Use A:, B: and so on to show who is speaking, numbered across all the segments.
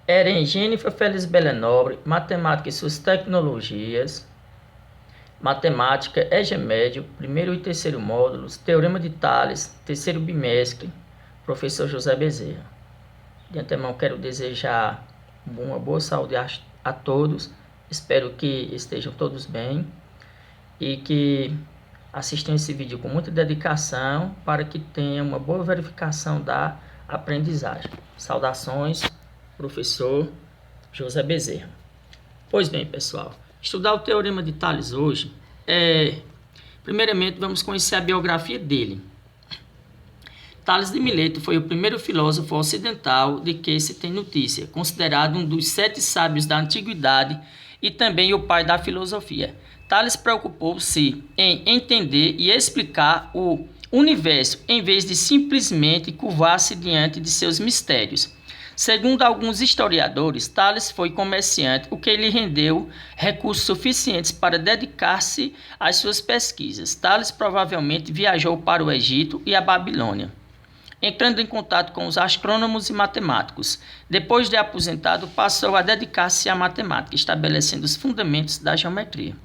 A: Eren Jennifer Feliz Belenobre, Matemática e suas tecnologias, Matemática, EG Médio, primeiro e terceiro módulos, Teorema de Tales, terceiro bimestre, professor José Bezerra. De antemão quero desejar uma boa saúde a todos, espero que estejam todos bem e que assistam esse vídeo com muita dedicação para que tenham uma boa verificação da aprendizagem. Saudações, professor José Bezerra. Pois bem, pessoal, estudar o Teorema de Tales hoje primeiramente vamos conhecer a biografia dele. Tales de Mileto foi o primeiro filósofo ocidental de que se tem notícia, considerado um dos 7 sábios da antiguidade e também o pai da filosofia. Tales preocupou-se em entender e explicar o universo, em vez de simplesmente curvar-se diante de seus mistérios. Segundo alguns historiadores, Tales foi comerciante, o que lhe rendeu recursos suficientes para dedicar-se às suas pesquisas. Tales provavelmente viajou para o Egito e a Babilônia, entrando em contato com os astrônomos e matemáticos. Depois de aposentado, passou a dedicar-se à matemática, estabelecendo os fundamentos da geometria.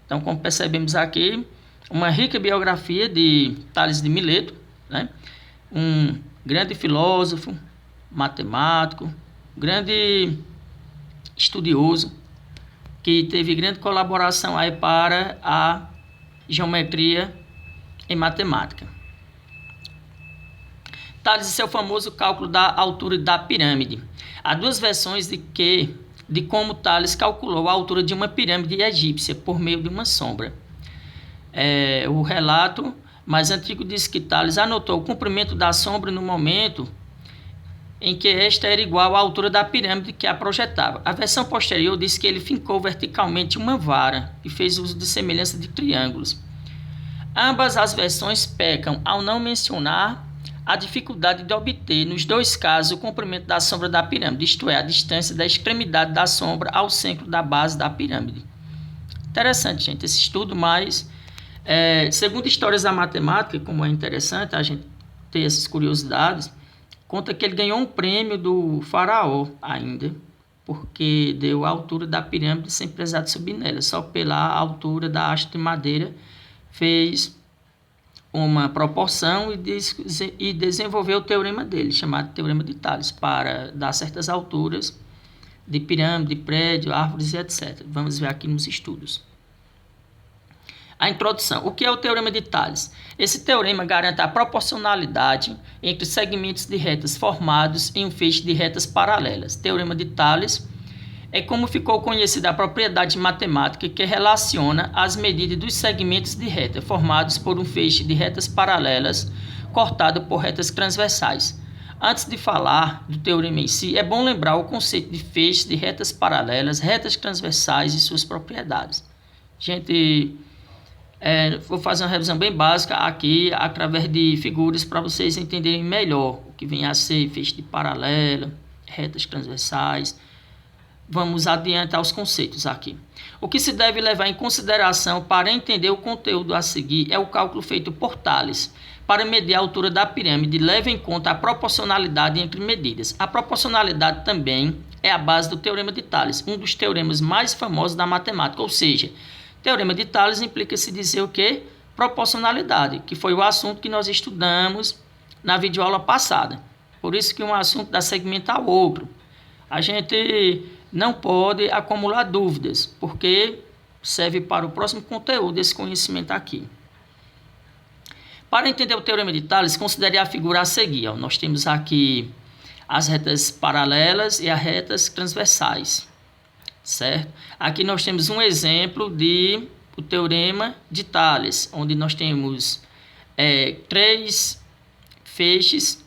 A: Então, como percebemos aqui, uma rica biografia de Tales de Mileto, né? Um grande filósofo, matemático, grande estudioso, que teve grande colaboração aí para a geometria em matemática. Tales e seu famoso cálculo da altura da pirâmide. Há duas versões de como Tales calculou a altura de uma pirâmide egípcia por meio de uma sombra. O relato mais antigo diz que Tales anotou o comprimento da sombra no momento em que esta era igual à altura da pirâmide que a projetava. A versão posterior diz que ele fincou verticalmente uma vara e fez uso de semelhança de triângulos. Ambas as versões pecam ao não mencionar a dificuldade de obter, nos dois casos, o comprimento da sombra da pirâmide, isto é, a distância da extremidade da sombra ao centro da base da pirâmide. Interessante, gente, esse estudo, mas, segundo histórias da matemática, como é interessante a gente ter essas curiosidades, conta que ele ganhou um prêmio do faraó ainda, porque deu a altura da pirâmide sem precisar de subir nela, só pela altura da haste de madeira fez uma proporção e desenvolveu o teorema dele, chamado Teorema de Tales, para dar certas alturas de pirâmide, prédio, árvores e etc. Vamos ver aqui nos estudos. A introdução. O que é o Teorema de Tales? Esse teorema garante a proporcionalidade entre segmentos de retas formados em um feixe de retas paralelas. Teorema de Tales é como ficou conhecida a propriedade matemática que relaciona as medidas dos segmentos de reta formados por um feixe de retas paralelas cortado por retas transversais. Antes de falar do teorema em si, é bom lembrar o conceito de feixe de retas paralelas, retas transversais e suas propriedades. Gente, vou fazer uma revisão bem básica aqui, através de figuras, para vocês entenderem melhor o que vem a ser feixe de paralela, retas transversais. Vamos adiante aos conceitos aqui. O que se deve levar em consideração para entender o conteúdo a seguir é o cálculo feito por Tales. Para medir a altura da pirâmide, leva em conta a proporcionalidade entre medidas. A proporcionalidade também é a base do Teorema de Tales, um dos teoremas mais famosos da matemática, ou seja, Teorema de Tales implica-se dizer o quê? Proporcionalidade, que foi o assunto que nós estudamos na videoaula passada. Por isso que um assunto dá segmento ao outro. A gente não pode acumular dúvidas, porque serve para o próximo conteúdo esse conhecimento aqui. Para entender o Teorema de Tales, considere a figura a seguir. Nós temos aqui as retas paralelas e as retas transversais, certo? Aqui nós temos um exemplo de o Teorema de Tales, onde nós temos 3 feixes,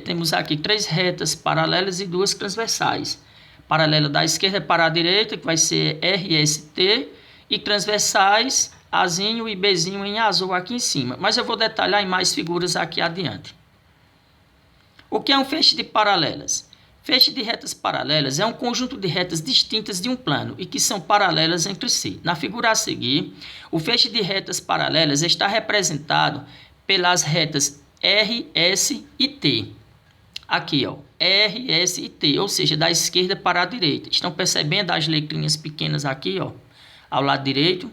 A: temos aqui 3 retas paralelas e 2 transversais. Paralela da esquerda para a direita, que vai ser RST, e transversais, Azinho e Bzinho em azul aqui em cima. Mas eu vou detalhar em mais figuras aqui adiante. O que é um feixe de paralelas? Feixe de retas paralelas é um conjunto de retas distintas de um plano e que são paralelas entre si. Na figura a seguir, o feixe de retas paralelas está representado pelas retas R, S e T. Aqui, ó, R, S e T, ou seja, da esquerda para a direita. Estão percebendo as letrinhas pequenas aqui, ó, ao lado direito?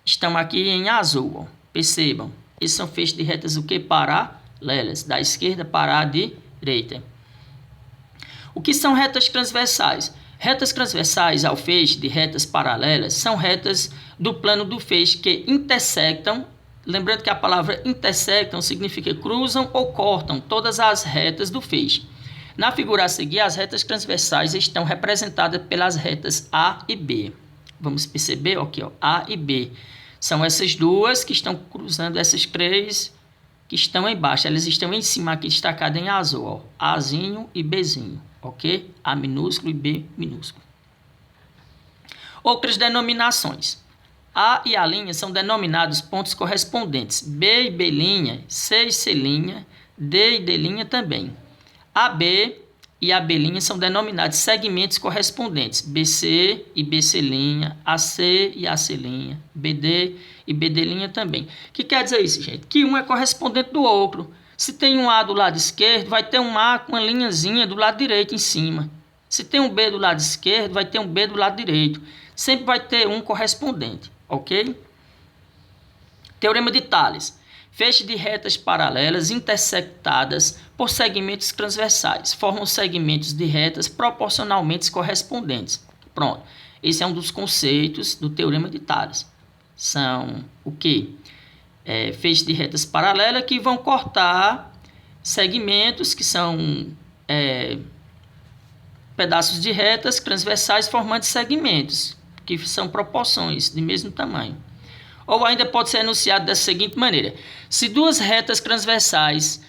A: Estão aqui em azul, ó. Percebam, esses são feixes de retas o que? Paralelas, da esquerda para a direita. O que são retas transversais? Retas transversais ao feixe de retas paralelas são retas do plano do feixe que intersectam. Lembrando que a palavra intersectam significa cruzam ou cortam todas as retas do feixe. Na figura a seguir, as retas transversais estão representadas pelas retas A e B. Vamos perceber aqui, ó, A e B. São essas duas que estão cruzando essas três que estão embaixo. Elas estão em cima aqui destacadas em azul, ó, Azinho e Bzinho, ok? A minúsculo e B minúsculo. Outras denominações. A e A' são denominados pontos correspondentes. B e B', C e C', D e D' também. AB e AB' são denominados segmentos correspondentes. BC e BC', AC e AC', BD e BD' também. O que quer dizer isso, gente? Que um é correspondente do outro. Se tem um A do lado esquerdo, vai ter um A com uma linhazinha do lado direito em cima. Se tem um B do lado esquerdo, vai ter um B do lado direito. Sempre vai ter um correspondente. Ok? Teorema de Tales. Feixe de retas paralelas intersectadas por segmentos transversais. Formam segmentos de retas proporcionalmente correspondentes. Pronto. Esse é um dos conceitos do Teorema de Tales. São o quê? Feixes de retas paralelas que vão cortar segmentos que são pedaços de retas transversais formando segmentos, que são proporções de mesmo tamanho. Ou ainda pode ser enunciado dessa seguinte maneira: se duas retas transversais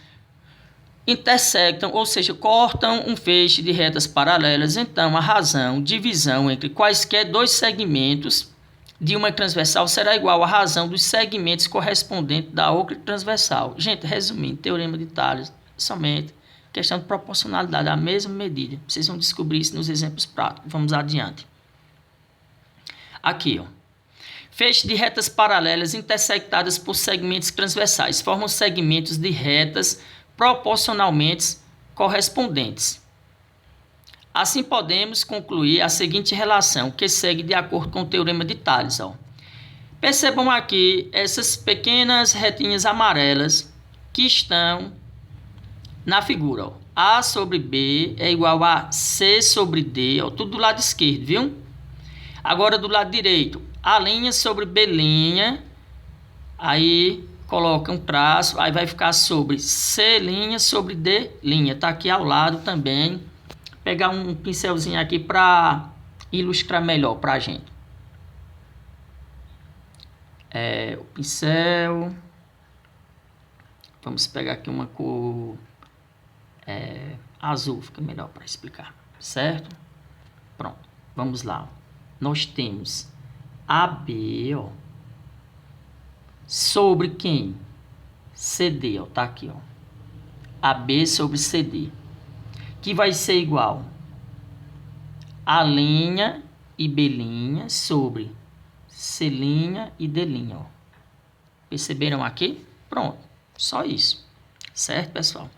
A: intersectam, ou seja, cortam um feixe de retas paralelas, então a razão divisão entre quaisquer dois segmentos de uma transversal será igual à razão dos segmentos correspondentes da outra transversal. Gente, resumindo, Teorema de Tales, somente questão de proporcionalidade, a mesma medida. Vocês vão descobrir isso nos exemplos práticos. Vamos adiante. Aqui, ó. Feixe de retas paralelas intersectadas por segmentos transversais formam segmentos de retas proporcionalmente correspondentes. Assim, podemos concluir a seguinte relação, que segue de acordo com o Teorema de Tales. Ó. Percebam aqui essas pequenas retinhas amarelas que estão na figura. Ó. A sobre B é igual a C sobre D, ó, tudo do lado esquerdo, viu? Agora, do lado direito, A' sobre B', aí coloca um traço, aí vai ficar sobre C' sobre D'. Está aqui ao lado também. Vou pegar um pincelzinho aqui para ilustrar melhor para a gente. O pincel. Vamos pegar aqui uma cor azul, fica melhor para explicar, certo? Pronto, vamos lá. Nós temos AB, ó, sobre quem? CD, ó, tá aqui, ó. AB sobre CD, que vai ser igual A' e B' sobre C' e D', ó. Perceberam aqui? Pronto, só isso, certo, pessoal?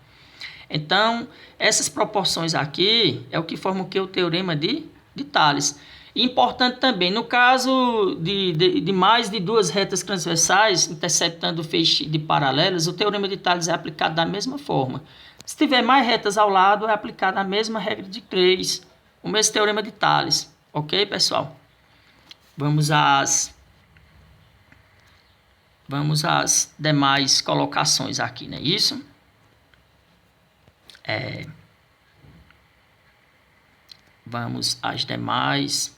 A: Então, essas proporções aqui é o que forma o que? O Teorema de Tales. Importante também, no caso de mais de duas retas transversais interceptando o feixe de paralelas, o Teorema de Tales é aplicado da mesma forma. Se tiver mais retas ao lado, é aplicada a mesma regra de 3, o mesmo Teorema de Tales. Ok, pessoal? Vamos às demais colocações aqui, não é isso? Vamos às demais.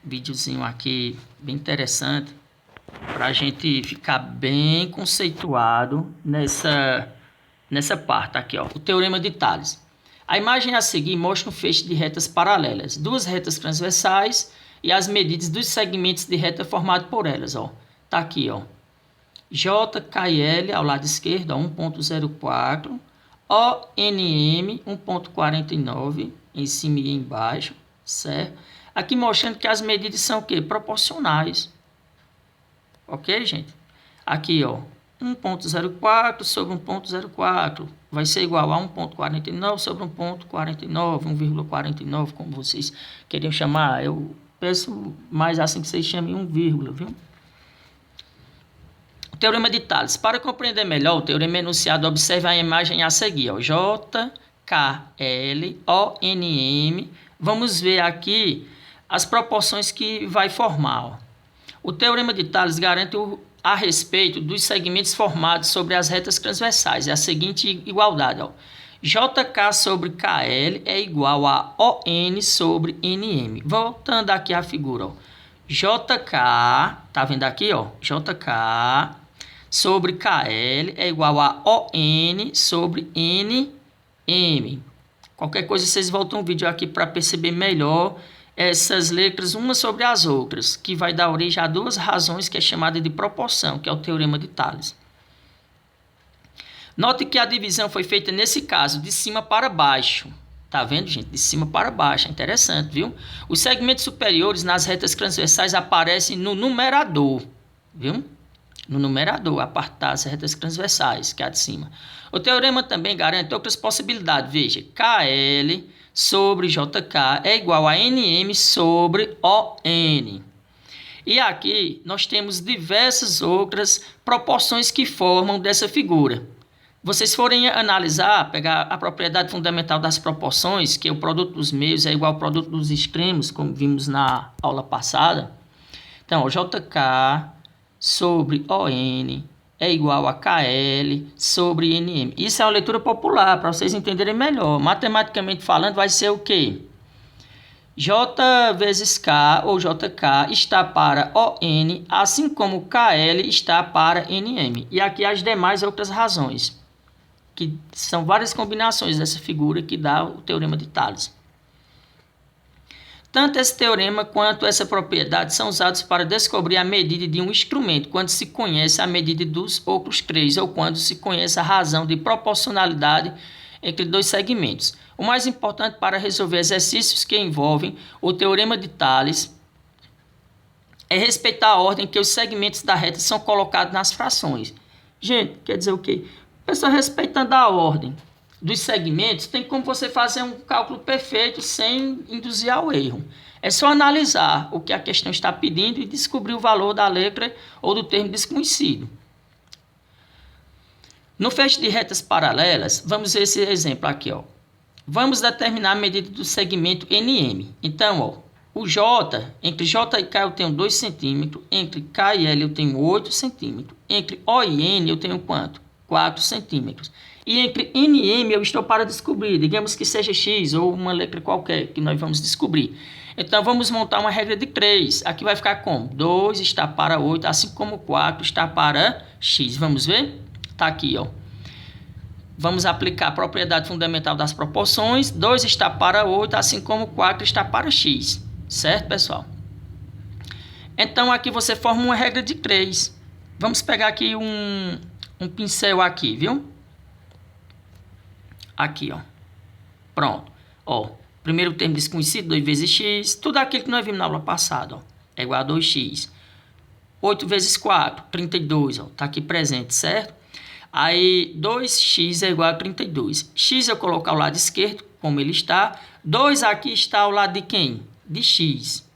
A: Videozinho aqui bem interessante para a gente ficar bem conceituado nessa parte aqui, ó, o Teorema de Tales. A imagem a seguir mostra um feixe de retas paralelas, duas retas transversais e as medidas dos segmentos de reta formados por elas, ó. Tá aqui, ó. J, K e L ao lado esquerdo, ó, 1.04, O, N, M, 1.49 em cima e embaixo, certo? Aqui mostrando que as medidas são o quê? Proporcionais. Ok, gente? Aqui, ó. 1,04 sobre 1,04 vai ser igual a 1,49 sobre 1,49, 1,49, como vocês queriam chamar. Eu peço mais assim que vocês chamem 1, viu? O Teorema de Tales. Para compreender melhor o teorema enunciado, observe a imagem a seguir. Ó. J, K, L, O, N, M. Vamos ver aqui as proporções que vai formar. Ó. O Teorema de Tales garante a respeito dos segmentos formados sobre as retas transversais. É a seguinte igualdade. Ó. JK sobre KL é igual a ON sobre NM. Voltando aqui à figura. Ó. JK, tá vendo aqui? Ó, JK sobre KL é igual a ON sobre NM. Qualquer coisa vocês voltam um vídeo aqui para perceber melhor essas letras umas sobre as outras, que vai dar origem a duas razões que é chamada de proporção, que é o Teorema de Tales. Note que a divisão foi feita nesse caso de cima para baixo. Tá vendo, gente? De cima para baixo. É interessante, viu? Os segmentos superiores nas retas transversais aparecem no numerador, viu? No numerador, a parte das retas transversais, que é a de cima. O teorema também garante outras possibilidades. Veja, KL sobre JK é igual a NM sobre ON. E aqui nós temos diversas outras proporções que formam dessa figura. Vocês forem analisar, pegar a propriedade fundamental das proporções, que é o produto dos meios é igual ao produto dos extremos, como vimos na aula passada. Então, JK sobre ON é igual a KL sobre NM. Isso é uma leitura popular, para vocês entenderem melhor. Matematicamente falando, vai ser o quê? J vezes K ou JK está para ON, assim como KL está para NM. E aqui as demais outras razões, que são várias combinações dessa figura que dá o Teorema de Tales. Tanto esse teorema quanto essa propriedade são usados para descobrir a medida de um instrumento, quando se conhece a medida dos outros três, ou quando se conhece a razão de proporcionalidade entre dois segmentos. O mais importante para resolver exercícios que envolvem o Teorema de Tales é respeitar a ordem que os segmentos da reta são colocados nas frações. Gente, quer dizer o quê? Pessoal, respeitando a ordem dos segmentos, tem como você fazer um cálculo perfeito sem induzir ao erro. É só analisar o que a questão está pedindo e descobrir o valor da letra ou do termo desconhecido. No feixe de retas paralelas, vamos ver esse exemplo aqui. Ó. Vamos determinar a medida do segmento NM. Então, ó, o J, entre J e K eu tenho 2 centímetros, entre K e L eu tenho 8 centímetros, entre O e N eu tenho quanto? 4 centímetros. E entre NM eu estou para descobrir, digamos que seja X ou uma letra qualquer que nós vamos descobrir. Então vamos montar uma regra de 3. Aqui vai ficar como? 2 está para 8, assim como 4 está para X. Vamos ver? Está aqui, ó. Vamos aplicar a propriedade fundamental das proporções. 2 está para 8, assim como 4 está para X. Certo, pessoal? Então aqui você forma uma regra de 3. Vamos pegar aqui um pincel aqui, viu? Aqui, ó. Pronto. Ó, primeiro termo desconhecido, 2 vezes x. Tudo aquilo que nós vimos na aula passada, ó. É igual a 2x. 8 vezes 4, 32, ó. Tá aqui presente, certo? Aí, 2x é igual a 32. X eu colocar ao lado esquerdo, como ele está. 2 aqui está ao lado de quem? De x.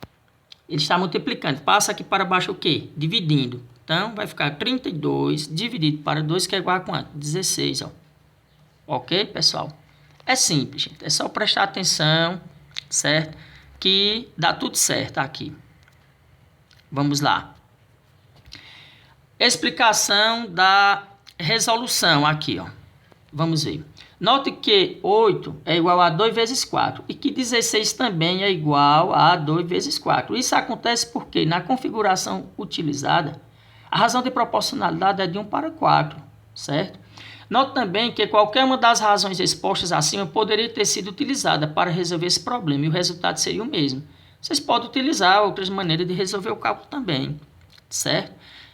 A: Ele está multiplicando. Passa aqui para baixo o quê? Dividindo. Então, vai ficar 32 dividido para 2, que é igual a quanto? 16, ó. Ok, pessoal? É simples, gente. É só prestar atenção, certo? Que dá tudo certo aqui. Vamos lá. Explicação da resolução aqui, ó. Vamos ver. Note que 8 é igual a 2 vezes 4 e que 16 também é igual a 2 vezes 4. Isso acontece porque na configuração utilizada, a razão de proporcionalidade é de 1 para 4, certo? Note também que qualquer uma das razões expostas acima poderia ter sido utilizada para resolver esse problema e o resultado seria o mesmo. Vocês podem utilizar outras maneiras de resolver o cálculo também, certo?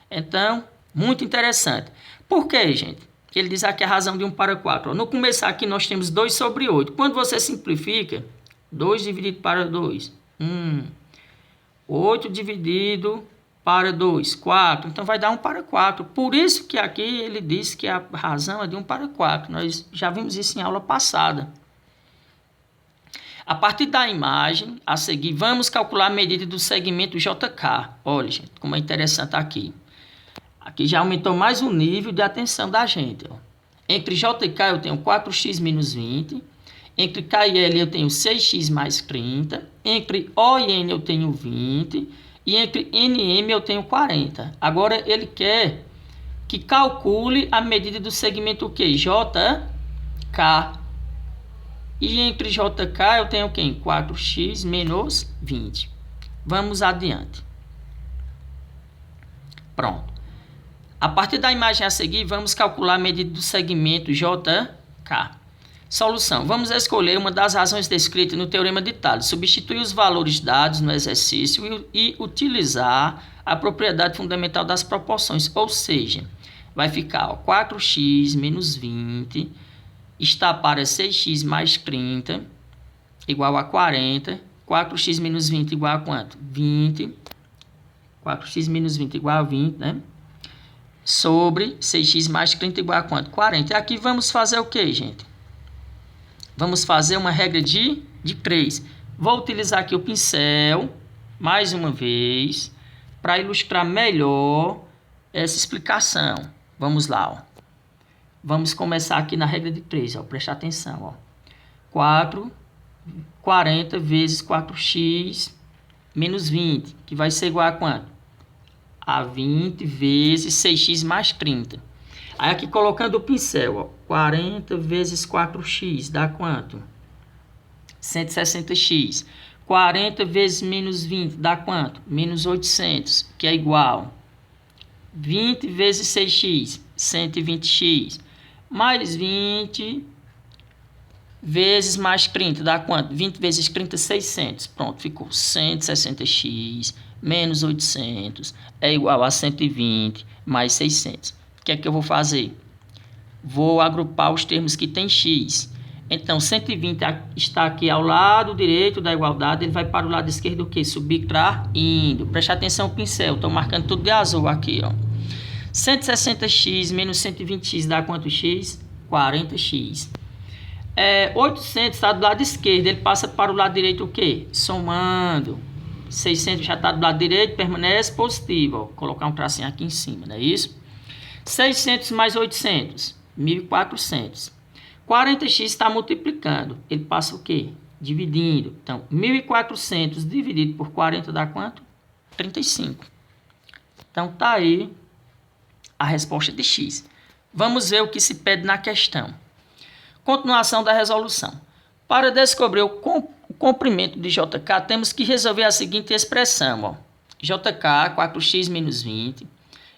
A: Então, muito interessante. Por quê, gente? Ele diz aqui a razão de 1 para 4. No começo aqui nós temos 2 sobre 8. Quando você simplifica, 2 dividido para 2. 8 dividido para 2, 4. Então, vai dar 1 para 4. Por isso que aqui ele diz que a razão é de 1 para 4. Nós já vimos isso em aula passada. A partir da imagem, a seguir, vamos calcular a medida do segmento JK. Olha, gente, como é interessante aqui. Aqui já aumentou mais o nível de atenção da gente. Ó. Entre J e K eu tenho 4x menos 20. Entre K e L eu tenho 6x mais 30. Entre O e N eu tenho 20. E entre N e M eu tenho 40. Agora ele quer que calcule a medida do segmento o quê? JK. E entre JK eu tenho quem? 4x menos 20. Vamos adiante. Pronto. A partir da imagem a seguir, vamos calcular a medida do segmento JK. Solução. Vamos escolher uma das razões descritas no Teorema de Tales. Substituir os valores dados no exercício e utilizar a propriedade fundamental das proporções. Ou seja, vai ficar 4x menos 20 está para 6x mais 30 igual a 40. 4x menos 20 igual a quanto? 20. 4x menos 20 igual a 20, né? Sobre 6x mais 30 igual a quanto? 40. E aqui vamos fazer o que, gente? Vamos fazer uma regra de 3. Vou utilizar aqui o pincel, mais uma vez, para ilustrar melhor essa explicação. Vamos lá, ó. Vamos começar aqui na regra de 3, ó. Presta atenção, ó. 40 vezes 4x menos 20, que vai ser igual a quanto? A 20 vezes 6x mais 30. Aí aqui colocando o pincel, ó, 40 vezes 4x dá quanto? 160x. 40 vezes menos 20 dá quanto? Menos 800, que é igual. 20 vezes 6x, 120x. Mais 20 vezes mais 30 dá quanto? 20 vezes 30, 600. Pronto, ficou 160x menos 800 é igual a 120 mais 600. O que é que eu vou fazer? Vou agrupar os termos que tem x. Então, 120 está aqui ao lado direito da igualdade. Ele vai para o lado esquerdo o quê? Subtraindo. Preste atenção no pincel. Estou marcando tudo de azul aqui, ó. 160x menos 120x dá quanto x? 40x. 800 está do lado esquerdo. Ele passa para o lado direito o quê? Somando. 600 já está do lado direito, permanece positivo. Ó. Vou colocar um tracinho aqui em cima, não é isso? 600 mais 800, 1.400. 40x está multiplicando. Ele passa o quê? Dividindo. Então, 1.400 dividido por 40 dá quanto? 35. Então, está aí a resposta de x. Vamos ver o que se pede na questão. Continuação da resolução. Para descobrir o comprimento de JK, temos que resolver a seguinte expressão. Ó. JK, 4x menos 20.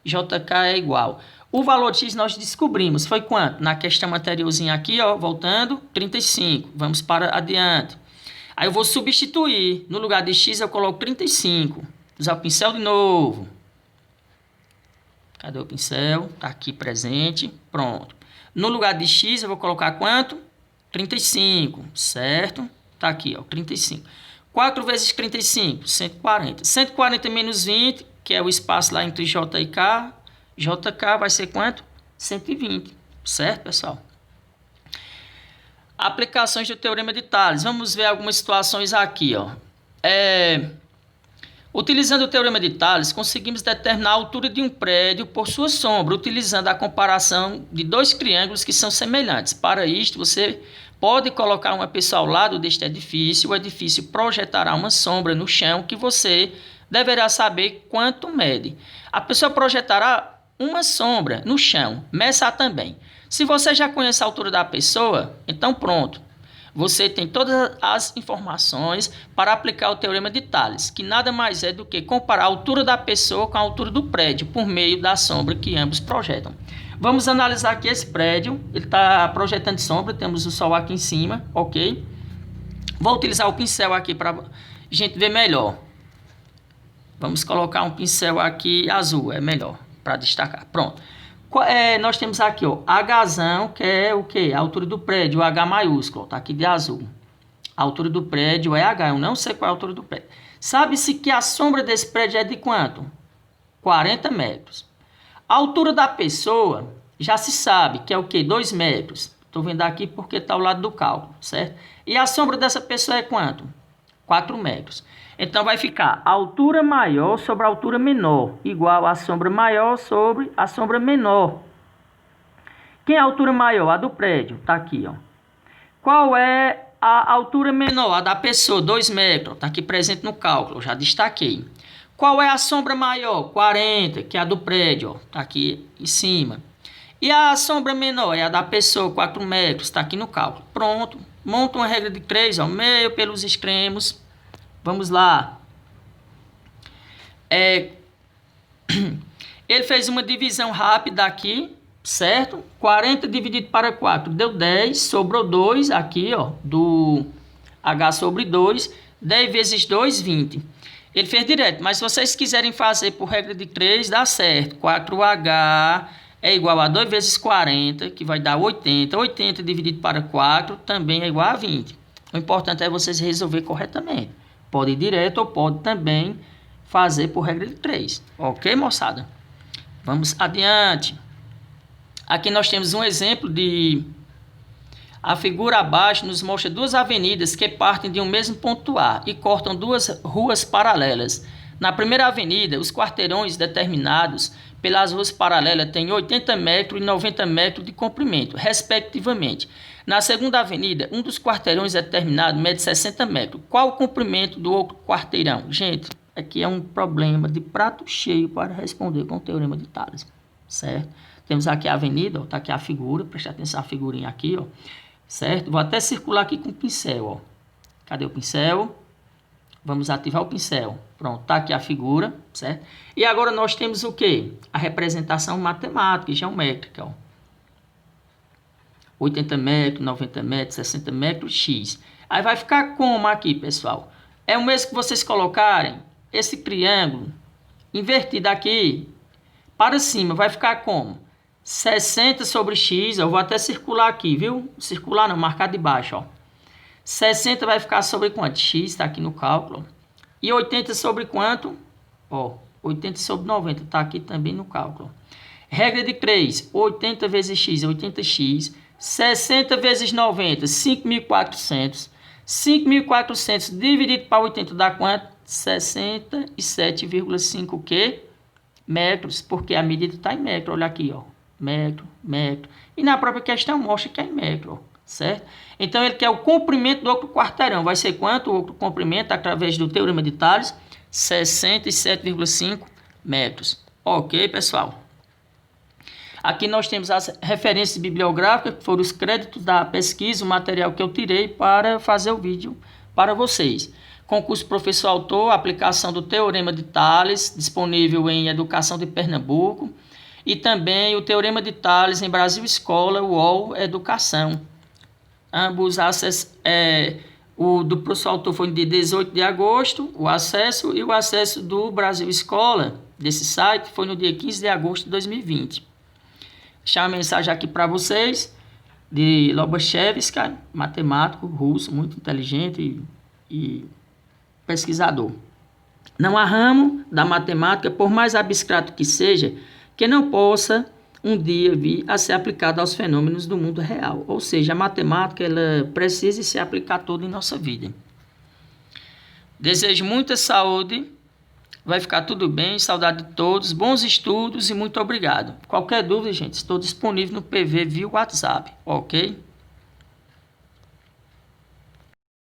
A: JK é igual. O valor de x nós descobrimos. Foi quanto? Na questão anteriorzinha aqui, ó, voltando, 35. Vamos para adiante. Aí eu vou substituir. No lugar de x eu coloco 35. Usar o pincel de novo. Cadê o pincel? Está aqui presente. Pronto. No lugar de x eu vou colocar quanto? 35, certo? Está aqui, ó, 35. 4 vezes 35, 140. 140 menos 20, que é o espaço lá entre J e K. JK vai ser quanto? 120, certo, pessoal? Aplicações do Teorema de Tales. Vamos ver algumas situações aqui, ó. Utilizando o Teorema de Tales, conseguimos determinar a altura de um prédio por sua sombra, utilizando a comparação de dois triângulos que são semelhantes. Para isto, você pode colocar uma pessoa ao lado deste edifício. O edifício projetará uma sombra no chão que você deverá saber quanto mede. A pessoa projetará uma sombra no chão, meça também. Se você já conhece a altura da pessoa, então pronto. Você tem todas as informações para aplicar o Teorema de Tales, que nada mais é do que comparar a altura da pessoa com a altura do prédio, por meio da sombra que ambos projetam. Vamos analisar aqui esse prédio. Ele está projetando sombra, temos o sol aqui em cima, ok? Vou utilizar o pincel aqui para a gente ver melhor. Vamos colocar um pincel aqui azul, é melhor, para destacar. Pronto. Nós temos aqui, ó, Hzão, que é o quê? A altura do prédio, o H maiúsculo, tá aqui de azul. A altura do prédio é H, eu não sei qual é a altura do prédio. Sabe-se que a sombra desse prédio é de quanto? 40 metros. A altura da pessoa já se sabe que é o quê? 2 metros. Estou vendo aqui porque está ao lado do cálculo, certo? E a sombra dessa pessoa é quanto? 4 metros. Então, vai ficar a altura maior sobre a altura menor, igual a sombra maior sobre a sombra menor. Quem é a altura maior? A do prédio, está aqui, ó. Qual é a altura menor? A da pessoa, 2 metros, está aqui presente no cálculo, já destaquei. Qual é a sombra maior? 40, que é a do prédio, está aqui em cima. E a sombra menor é a da pessoa, 4 metros, está aqui no cálculo. Pronto, monta uma regra de 3, ó, meio pelos extremos. Vamos lá. Ele fez uma divisão rápida aqui, certo? 40 dividido para 4 deu 10, sobrou 2 aqui, ó, do H sobre 2. 10 vezes 2, 20. Ele fez direto, mas se vocês quiserem fazer por regra de 3, dá certo. 4H é igual a 2 vezes 40, que vai dar 80. 80 dividido para 4 também é igual a 20. O importante é vocês resolver corretamente. Pode ir direto ou pode também fazer por regra de 3. Ok, moçada? Vamos adiante. Aqui nós temos um exemplo de... A figura abaixo nos mostra duas avenidas que partem de um mesmo ponto A e cortam duas ruas paralelas. Na primeira avenida, os quarteirões determinados pelas ruas paralelas têm 80 metros e 90 metros de comprimento, respectivamente. Na segunda avenida, um dos quarteirões determinado mede 60 metros. Qual o comprimento do outro quarteirão? Gente, aqui é um problema de prato cheio para responder com o teorema de Tales, certo? Temos aqui a avenida, está aqui a figura, preste atenção a figurinha aqui, ó, certo? Vou até circular aqui com o pincel, ó. Cadê o pincel? Vamos ativar o pincel. Pronto, está aqui a figura, certo? E agora nós temos o quê? A representação matemática e geométrica, ó. 80 metros, 90 metros, 60 metros, X. Aí vai ficar como aqui, pessoal? É o mesmo que vocês colocarem esse triângulo invertido aqui para cima. Vai ficar como? 60 sobre X. Eu vou até circular aqui, viu? Circular não, marcar de baixo, ó. 60 vai ficar sobre quanto? X, está aqui no cálculo. E 80 sobre quanto? Ó, 80 sobre 90, está aqui também no cálculo. Regra de 3, 80 vezes X é 80X. 60 vezes 90, 5.400. 5.400 dividido para 80 dá quanto? 67,5 quê? Metros, porque a medida está em metro. Olha aqui, ó. Metro, metro. E na própria questão mostra que é em metro, ó, certo? Então, ele quer o comprimento do outro quarteirão. Vai ser quanto o outro comprimento através do teorema de Tales? 67,5 metros. Ok, pessoal? Aqui nós temos as referências bibliográficas, que foram os créditos da pesquisa, o material que eu tirei para fazer o vídeo para vocês. Concurso Professor Autor, aplicação do Teorema de Tales, disponível em Educação de Pernambuco. E também o Teorema de Tales em Brasil Escola, UOL Educação. Ambos acessos, o do Professor Autor foi no dia 18 de agosto, o acesso, e o acesso do Brasil Escola, desse site, foi no dia 15 de agosto de 2020. Deixar uma mensagem aqui para vocês, de Lobachevsky, matemático russo, muito inteligente e pesquisador. Não há ramo da matemática, por mais abstrato que seja, que não possa um dia vir a ser aplicado aos fenômenos do mundo real. Ou seja, a matemática ela precisa se aplicar toda em nossa vida. Desejo muita saúde. Vai ficar tudo bem, saudade de todos, bons estudos e muito obrigado. Qualquer dúvida, gente, estou disponível no PV via WhatsApp, ok?